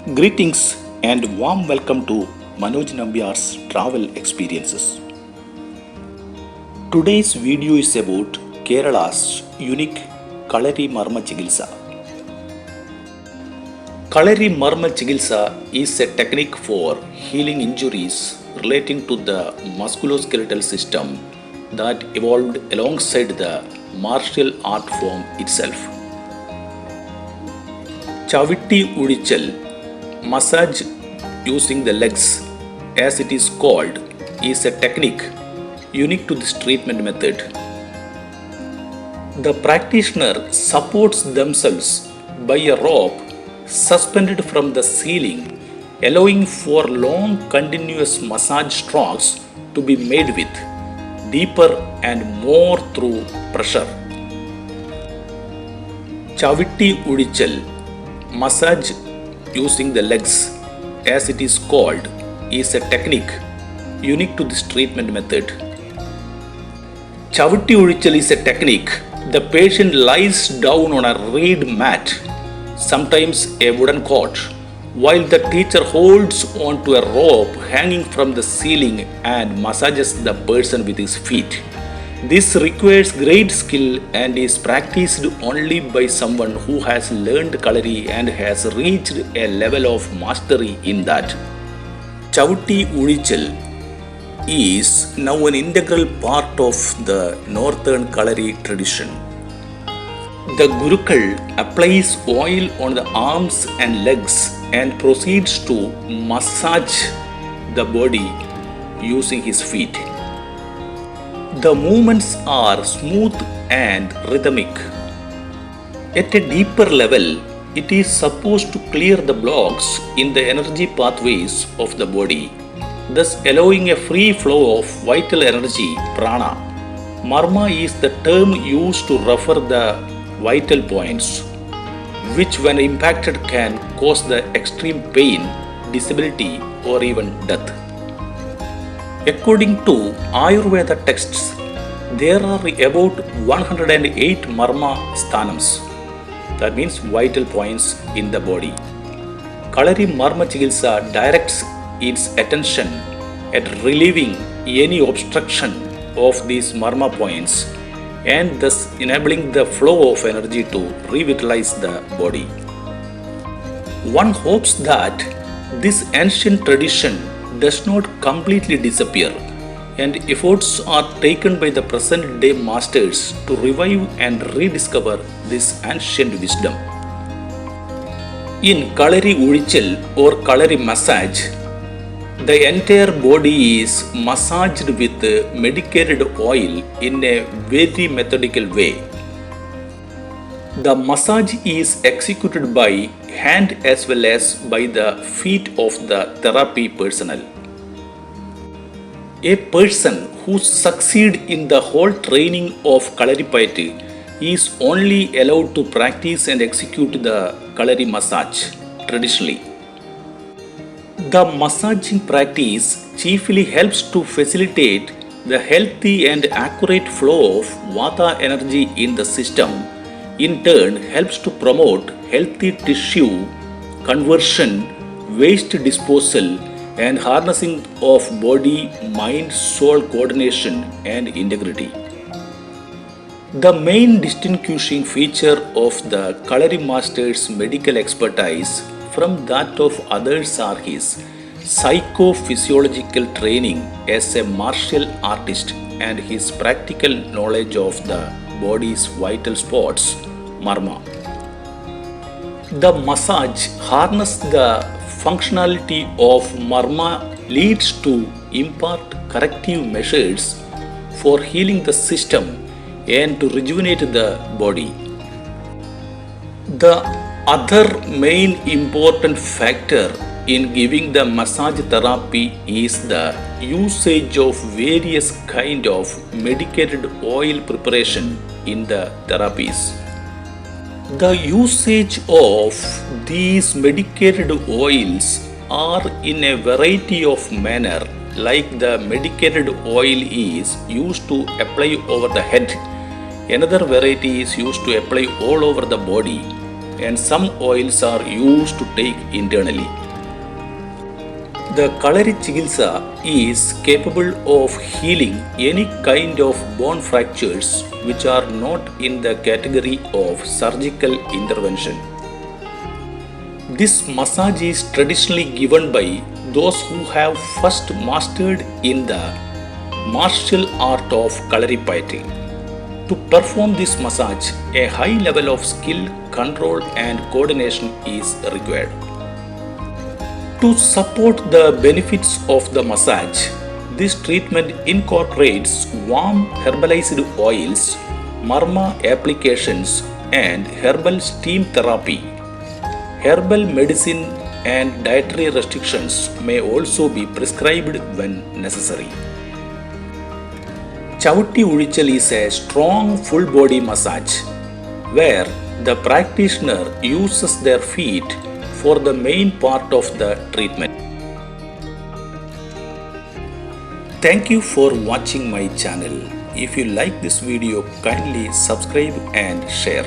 Greetings and warm welcome to Manoj Nambiar's travel experiences. Today's video is about Kerala's unique Kalari Marma Chikitsa. Kalari Marma Chikitsa is a technique for healing injuries relating to the musculoskeletal system that evolved alongside the martial art form itself. Chavitti Udichal, massage using the legs as it is called, is a technique unique to this treatment method. The practitioner supports themselves by a rope suspended from the ceiling, allowing for long continuous massage strokes to be made with deeper and more through pressure. Chavitti Udichal, massage using the legs as it is called, is a technique unique to this treatment method. Chavitti Udichal is a technique. The patient lies down on a reed mat, sometimes a wooden cot, while the teacher holds onto a rope hanging from the ceiling and massages the person with his feet. This requires great skill and is practiced only by someone who has learned Kalari and has reached a level of mastery in that. Chavitti Udichal is now an integral part of the northern Kalari tradition. The Gurukul applies oil on the arms and legs and proceeds to massage the body using his feet. The movements are smooth and rhythmic. At a deeper level, it is supposed to clear the blocks in the energy pathways of the body, thus allowing a free flow of vital energy, prana. Marma is the term used to refer the vital points, which when impacted can cause the extreme pain, disability or even death. According to Ayurveda texts, there are about 108 Marma Sthanams, that means vital points in the body. Kalari Marma Chikitsa directs its attention at relieving any obstruction of these Marma points and thus enabling the flow of energy to revitalize the body. One hopes that this ancient tradition does not completely disappear, and efforts are taken by the present day masters to revive and rediscover this ancient wisdom. In Kalari Udichal or Kalari massage, the entire body is massaged with medicated oil in a very methodical way. The massage is executed by hand as well as by the feet of the therapy personnel. A person who succeeds in the whole training of Kalaripayattu is only allowed to practice and execute the Kalari massage traditionally. The massaging practice chiefly helps to facilitate the healthy and accurate flow of Vata energy in the system. In turn, helps to promote healthy tissue conversion, waste disposal, and harnessing of body, mind, soul coordination and integrity. The main distinguishing feature of the Kalari master's medical expertise from that of others are his psychophysiological training as a martial artist and his practical knowledge of the body's vital spots, marma. The massage harnesses the functionality of marma leads to impart corrective measures for healing the system and to rejuvenate the body. The other main important factor in giving the massage therapy is the usage of various kind of medicated oil preparation in the therapies. The usage of these medicated oils are in a variety of manner, like the medicated oil is used to apply over the head. Another variety is used to apply all over the body, and some oils are used to take internally. The Kalari Chikitsa is capable of healing any kind of bone fractures which are not in the category of surgical intervention. This massage is traditionally given by those who have first mastered in the martial art of Kalaripayattu. To perform this massage, a high level of skill, control and coordination is required. To support the benefits of the massage, this treatment incorporates warm herbalized oils, marma applications and herbal steam therapy. Herbal medicine and dietary restrictions may also be prescribed when necessary. Chavatti Ulichal is a strong full body massage where the practitioner uses their feet for the main part of the treatment. Thank you for watching my channel. If you like this video, kindly subscribe and share.